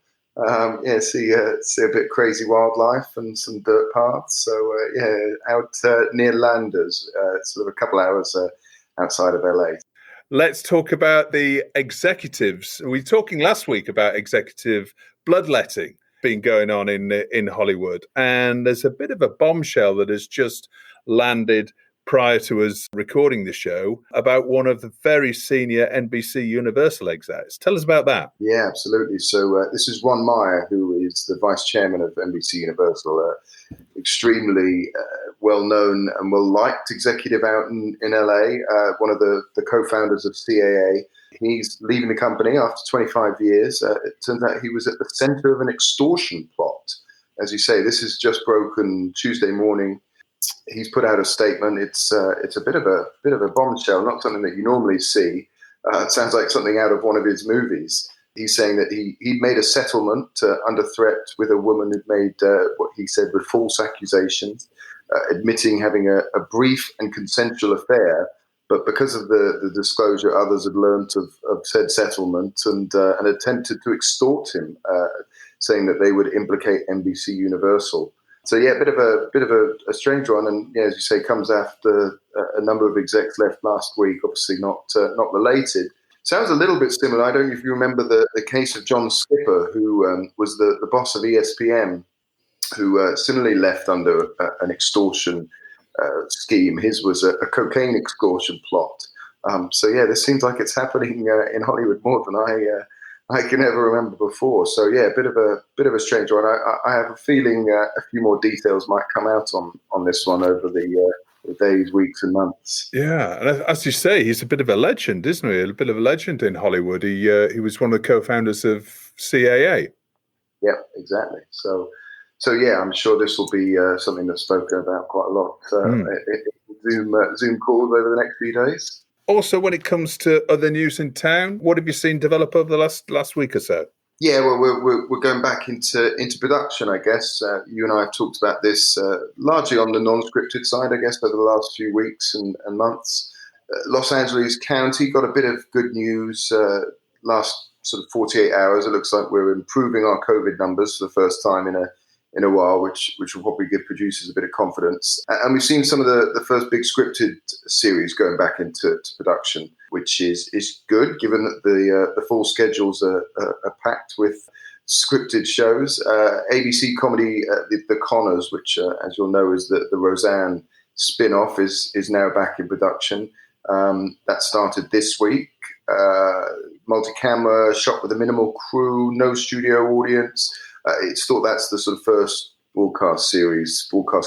See a bit crazy wildlife and some dirt paths. So out near Landers, sort of a couple hours outside of LA. Let's talk about the executives. We were talking last week about executive bloodletting being going on in Hollywood, and there's a bit of a bombshell that has just landed prior to us recording the show about one of the very senior NBC Universal execs. Tell us about that. Yeah, absolutely. So this is Ron Meyer, who is the vice chairman of NBC Universal, extremely well-known and well-liked executive out in LA, one of the co-founders of CAA. He's leaving the company after 25 years. It turns out he was at the center of an extortion plot. As you say, this has just broken Tuesday morning. He's put out a statement. It's a bit of a bombshell, not something that you normally see. It sounds like something out of one of his movies. He's saying that he'd made a settlement under threat with a woman who'd made what he said were false accusations, admitting having a brief and consensual affair. But because of the disclosure, others had learnt of said settlement and attempted to extort him, saying that they would implicate NBC Universal. So yeah, a bit of a strange one, and as you say, comes after a number of execs left last week. Obviously not related. Sounds a little bit similar. I don't know if you remember the case of John Skipper, who was the boss of ESPN, who similarly left under an extortion scheme. His was a cocaine extortion plot. So yeah, this seems like it's happening in Hollywood more than I can ever remember before. So yeah, a bit of a strange one. I have a feeling a few more details might come out on this one over the days, weeks, and months. Yeah, and as you say, he's a bit of a legend, isn't he? A bit of a legend in Hollywood. He was one of the co-founders of CAA. Yeah, exactly. So yeah, I'm sure this will be something that's spoken about quite a lot. Zoom calls over the next few days. Also, when it comes to other news in town, what have you seen develop over the last week or so? Yeah, well, we're going back into production, I guess. You and I have talked about this largely on the non-scripted side, I guess, over the last few weeks and months. Los Angeles County got a bit of good news last sort of 48 hours. It looks like we're improving our COVID numbers for the first time in a while, which will probably give producers a bit of confidence. And we've seen some of the first big scripted series going back into production, which is good, given that the full schedules are packed with scripted shows. ABC comedy The Conners, which, as you'll know, is the Roseanne spin-off, is now back in production. That started this week. Multi-camera, shot with a minimal crew, no studio audience. It's thought that's the sort of first broadcast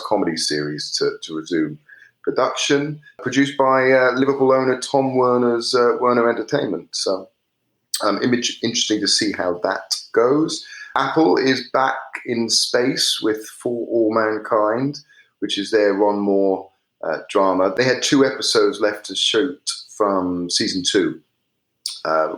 comedy series to resume production. Produced by Liverpool owner Tom Werner's Werner Entertainment. So interesting to see how that goes. Apple is back in space with For All Mankind, which is their Ron Moore drama. They had 2 episodes left to shoot from season 2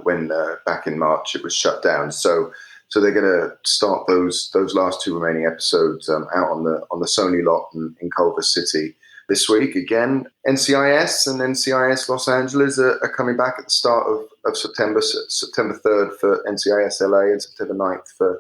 when back in March it was shut down. So they're going to start those last 2 remaining episodes out on the Sony lot in Culver City this week. Again, NCIS and NCIS Los Angeles are coming back at the start of September 3rd for NCIS LA and September 9th for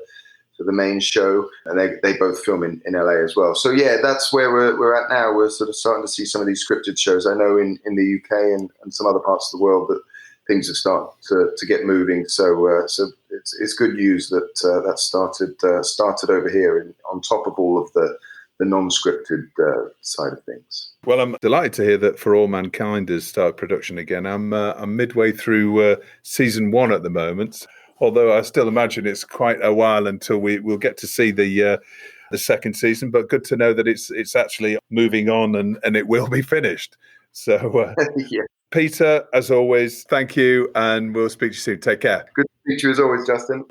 the main show. And they both film in LA as well. So yeah, that's where we're at now. We're sort of starting to see some of these scripted shows. I know in the UK and some other parts of the world that things have started to get moving. So it's good news that that started over here on top of all of the non-scripted side of things. Well, I'm delighted to hear that For All Mankind has started production again. I'm midway through season 1 at the moment, although I still imagine it's quite a while until we'll get to see the second season. But good to know that it's actually moving on and it will be finished. So, Yeah. Peter, as always, thank you, and we'll speak to you soon. Take care. Good to meet you as always, Justin.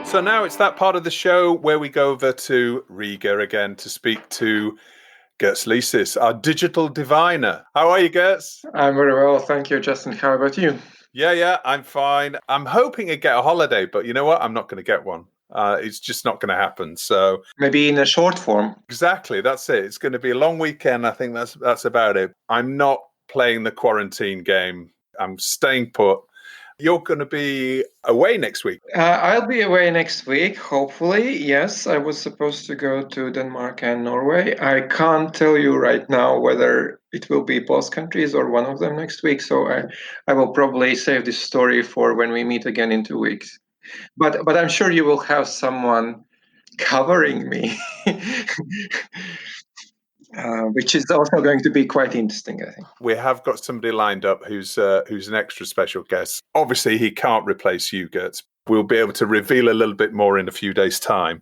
So now it's that part of the show where we go over to Riga again to speak to Girts Licis, our digital diviner. How are you, Girts? I'm very well, thank you, Justin. How about you? Yeah, I'm fine. I'm hoping to get a holiday, but you know what? I'm not going to get one. It's just not going to happen. So maybe in a short form. Exactly, that's it. It's going to be a long weekend. I think that's about it. I'm not playing the quarantine game. I'm staying put. You're going to be away next week. I'll be away next week, hopefully. Yes, I was supposed to go to Denmark and Norway. I can't tell you right now whether it will be both countries or one of them next week. So I will probably save this story for when we meet again in 2 weeks. But I'm sure you will have someone covering me. Which is also going to be quite interesting, I think. We have got somebody lined up who's an extra special guest. Obviously, he can't replace you, Girts. We'll be able to reveal a little bit more in a few days' time.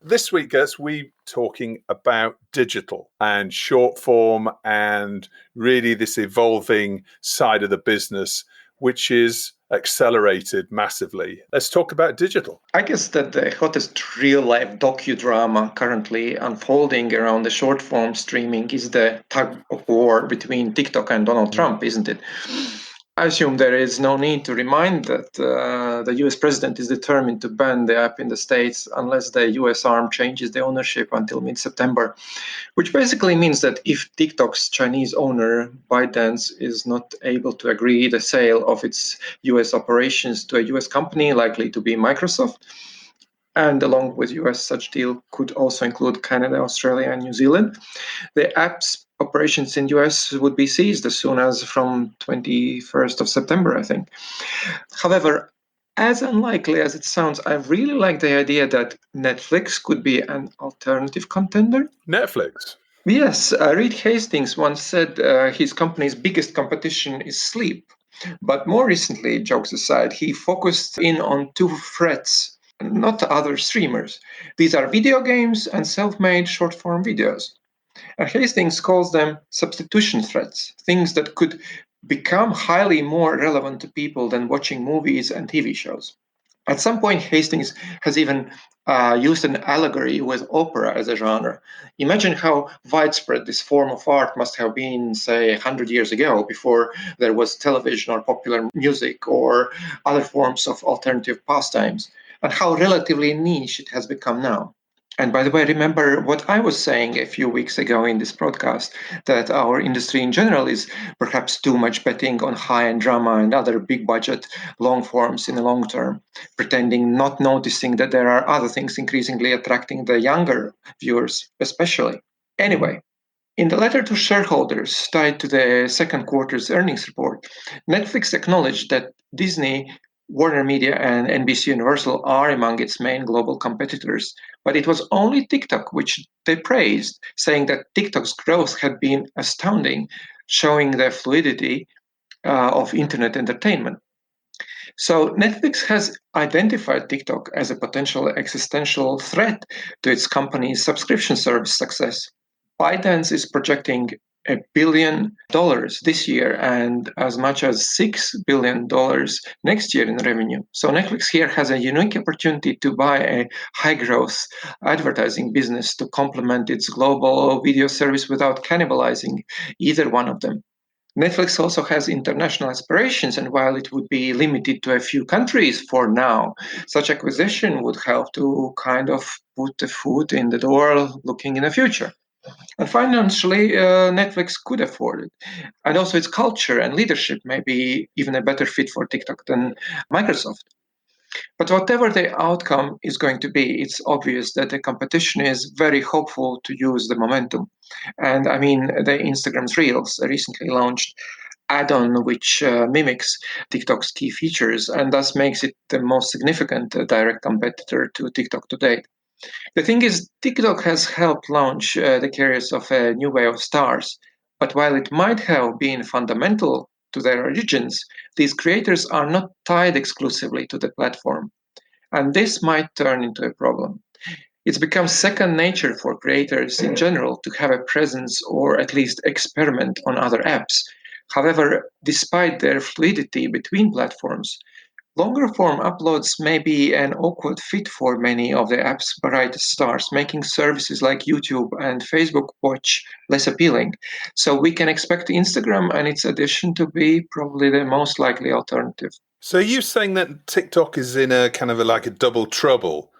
This week, Girts, we're talking about digital and short form and really this evolving side of the business, which is accelerated massively. Let's talk about digital. I guess that the hottest real-life docudrama currently unfolding around the short-form streaming is the tug of war between TikTok and Donald Trump, isn't it? I assume there is no need to remind that the US president is determined to ban the app in the States unless the US arm changes the ownership until mid-September, which basically means that if TikTok's Chinese owner, ByteDance, is not able to agree the sale of its US operations to a US company, likely to be Microsoft, and along with US, such deal could also include Canada, Australia, and New Zealand, the app's operations in US would be seized as soon as from 21st of September, I think. However, as unlikely as it sounds, I really like the idea that Netflix could be an alternative contender. Netflix? Yes, Reed Hastings once said his company's biggest competition is sleep. But more recently, jokes aside, he focused in on two threats, not other streamers. These are video games and self-made short-form videos. And Hastings calls them substitution threats, things that could become highly more relevant to people than watching movies and TV shows. At some point, Hastings has even used an allegory with opera as a genre. Imagine how widespread this form of art must have been, say, 100 years ago, before there was television or popular music or other forms of alternative pastimes, and how relatively niche it has become now. And by the way, remember what I was saying a few weeks ago in this broadcast, that our industry in general is perhaps too much betting on high-end drama and other big-budget long forms in the long term, pretending not noticing that there are other things increasingly attracting the younger viewers, especially. Anyway, in the letter to shareholders tied to the second quarter's earnings report, Netflix acknowledged that Disney, Warner Media, and NBC Universal are among its main global competitors, but it was only TikTok which they praised, saying that TikTok's growth had been astounding, showing the fluidity of internet entertainment. So Netflix has identified TikTok as a potential existential threat to its company's subscription service success. ByteDance is projecting $1 billion this year and as much as $6 billion next year in revenue. So Netflix here has a unique opportunity to buy a high-growth advertising business to complement its global video service without cannibalizing either one of them. Netflix also has international aspirations, and while it would be limited to a few countries for now, such acquisition would help to kind of put the foot in the door looking in the future. And financially, Netflix could afford it. And also its culture and leadership may be even a better fit for TikTok than Microsoft. But whatever the outcome is going to be, it's obvious that the competition is very hopeful to use the momentum. And I mean, the Instagram's Reels recently launched add-on which mimics TikTok's key features and thus makes it the most significant direct competitor to TikTok to date. The thing is, TikTok has helped launch the carriers of a new wave of stars, but while it might have been fundamental to their origins, these creators are not tied exclusively to the platform, and this might turn into a problem. It's become second nature for creators in general to have a presence or at least experiment on other apps. However, despite their fluidity between platforms, longer form uploads may be an awkward fit for many of the app's brightest stars, making services like YouTube and Facebook Watch less appealing. So we can expect Instagram and its addition to be probably the most likely alternative. So are you saying that TikTok is in a kind of like a double trouble,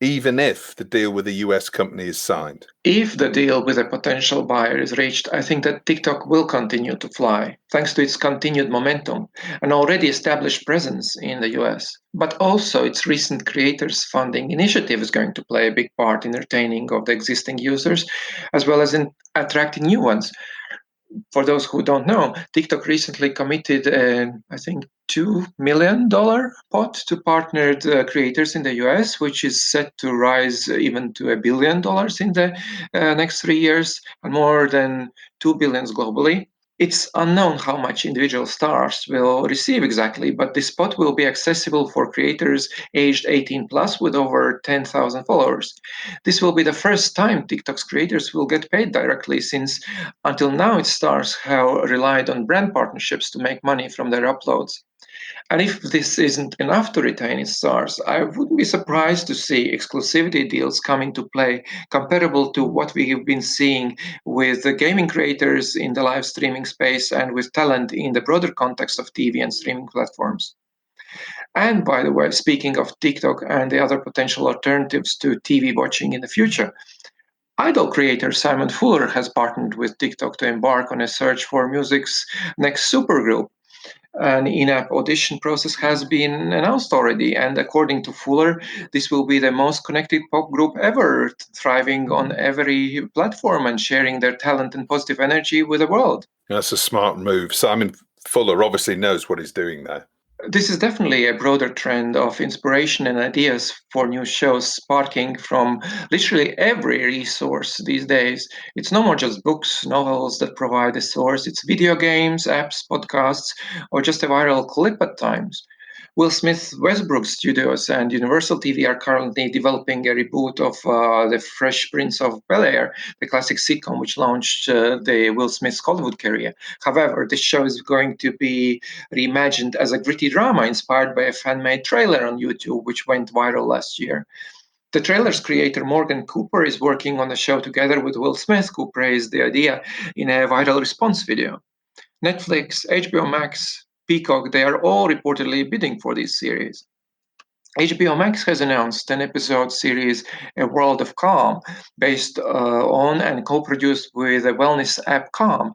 even if the deal with the US company is signed? If the deal with a potential buyer is reached, I think that TikTok will continue to fly, thanks to its continued momentum and already established presence in the US. But also its recent creators funding initiative is going to play a big part in retaining of the existing users, as well as in attracting new ones. For those who don't know, TikTok recently committed, I think, $2 million pot to partnered creators in the US, which is set to rise even to $1 billion in the next 3 years, and more than $2 billion globally. It's unknown how much individual stars will receive exactly, but this pot will be accessible for creators aged 18 plus with over 10,000 followers. This will be the first time TikTok's creators will get paid directly, since until now its stars have relied on brand partnerships to make money from their uploads. And if this isn't enough to retain its stars, I wouldn't be surprised to see exclusivity deals come into play comparable to what we have been seeing with the gaming creators in the live streaming space and with talent in the broader context of TV and streaming platforms. And by the way, speaking of TikTok and the other potential alternatives to TV watching in the future, Idol creator Simon Fuller has partnered with TikTok to embark on a search for music's next supergroup. An in-app audition process has been announced already, and according to Fuller, this will be the most connected pop group ever, thriving on every platform and sharing their talent and positive energy with the world. That's a smart move. Simon Fuller obviously knows what he's doing there. This is definitely a broader trend of inspiration and ideas for new shows sparking from literally every resource these days. It's no more just books, novels that provide a source. It's video games, apps, podcasts, or just a viral clip at times. Will Smith Westbrook Studios and Universal TV are currently developing a reboot of The Fresh Prince of Bel-Air, the classic sitcom which launched the Will Smith's Hollywood career. However, this show is going to be reimagined as a gritty drama inspired by a fan-made trailer on YouTube, which went viral last year. The trailer's creator, Morgan Cooper, is working on the show together with Will Smith, who praised the idea in a viral response video. Netflix, HBO Max, Peacock, they are all reportedly bidding for this series. HBO Max has announced an episode series, A World of Calm, based on and co-produced with the wellness app Calm.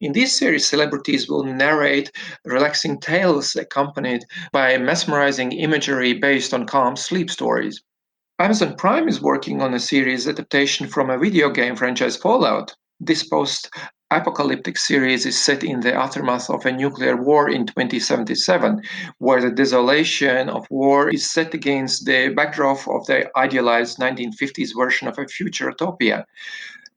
In this series, celebrities will narrate relaxing tales accompanied by mesmerizing imagery based on Calm sleep stories. Amazon Prime is working on a series adaptation from a video game franchise, Fallout. This post-apocalyptic series is set in the aftermath of a nuclear war in 2077, where the desolation of war is set against the backdrop of the idealized 1950s version of a future utopia.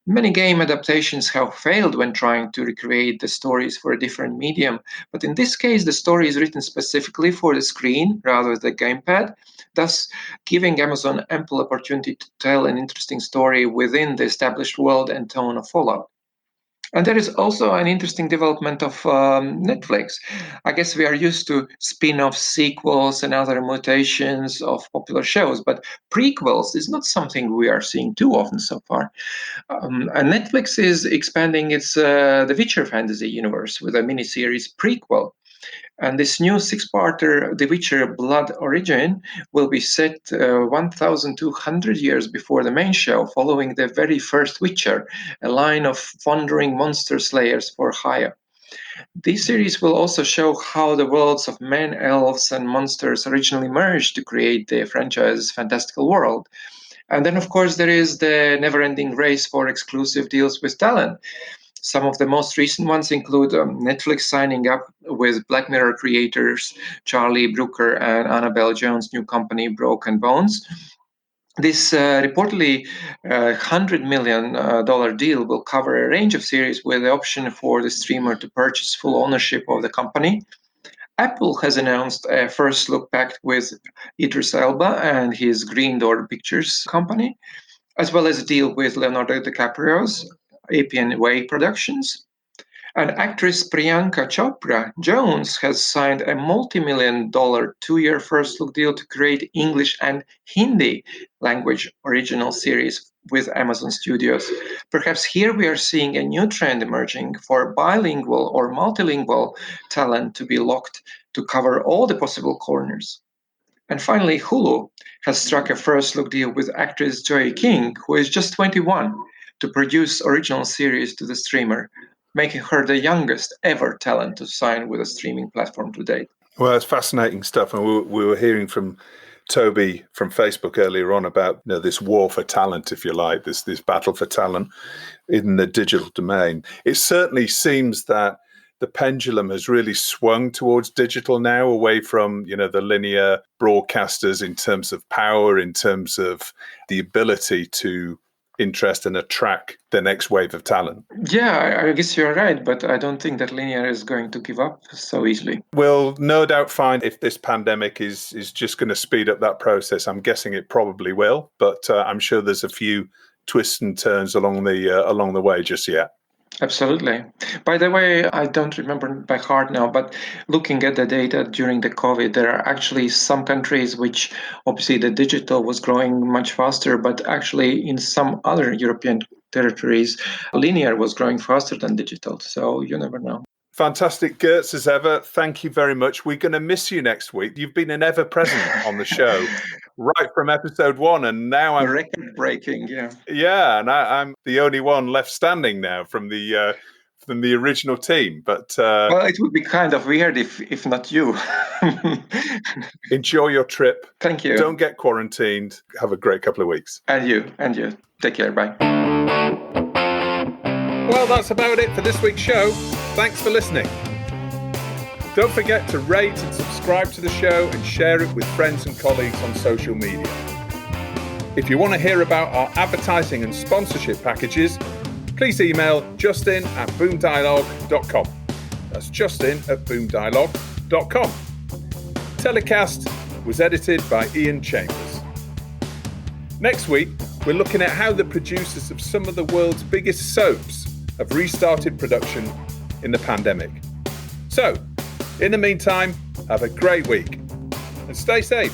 Many game adaptations have failed when trying to recreate the stories for a different medium, but in this case, the story is written specifically for the screen rather than the gamepad, thus giving Amazon ample opportunity to tell an interesting story within the established world and tone of Fallout. And there is also an interesting development of Netflix. I guess we are used to spin-offs, sequels, and other mutations of popular shows, but prequels is not something we are seeing too often so far. And Netflix is expanding its The Witcher fantasy universe with a miniseries prequel. And this new six-parter, The Witcher Blood Origin, will be set 1,200 years before the main show, following the very first Witcher, a line of wandering monster slayers for hire. This series will also show how the worlds of men, elves, and monsters originally merged to create the franchise's fantastical world. And then, of course, there is the never-ending race for exclusive deals with talent. Some of the most recent ones include Netflix signing up with Black Mirror creators Charlie Brooker and Annabelle Jones' new company, Broken Bones. This reportedly $100 million deal will cover a range of series with the option for the streamer to purchase full ownership of the company. Apple has announced a first look pact with Idris Elba and his Green Door Pictures company, as well as a deal with Leonardo DiCaprio's Appian Way Productions. And actress Priyanka Chopra Jones has signed a multi-million-dollar 2-year first-look deal to create English and Hindi language original series with Amazon Studios. Perhaps here we are seeing a new trend emerging for bilingual or multilingual talent to be locked to cover all the possible corners. And finally, Hulu has struck a first-look deal with actress Joy King, who is just 21, to produce original series to the streamer, making her the youngest ever talent to sign with a streaming platform to date. Well, it's fascinating stuff. And we were hearing from Toby from Facebook earlier on about this war for talent, if you like, this battle for talent in the digital domain. It certainly seems that the pendulum has really swung towards digital now, away from, the linear broadcasters in terms of power, in terms of the ability to interest and attract the next wave of talent. Yeah, I guess you're right, but I don't think that linear is going to give up so easily. We'll no doubt find if this pandemic is just going to speed up that process. I'm guessing it probably will, but I'm sure there's a few twists and turns along the way just yet. Absolutely. By the way, I don't remember by heart now, but looking at the data during the COVID, there are actually some countries which obviously the digital was growing much faster, but actually in some other European territories, linear was growing faster than digital. So you never know. Fantastic, Girts, as ever. Thank you very much. We're going to miss you next week. You've been an ever-present on the show, right from episode 1, and now I'm record-breaking. And I'm the only one left standing now from the original team. But well, it would be kind of weird if not you. Enjoy your trip. Thank you. Don't get quarantined. Have a great couple of weeks. And you. Take care. Bye. Well, that's about it for this week's show. Thanks for listening. Don't forget to rate and subscribe to the show and share it with friends and colleagues on social media. If you want to hear about our advertising and sponsorship packages, please email justin@boomdialogue.com. That's justin@boomdialogue.com. TellyCast was edited by Ian Chambers. Next week, we're looking at how the producers of some of the world's biggest soaps have restarted production in the pandemic. So, in the meantime, have a great week and stay safe.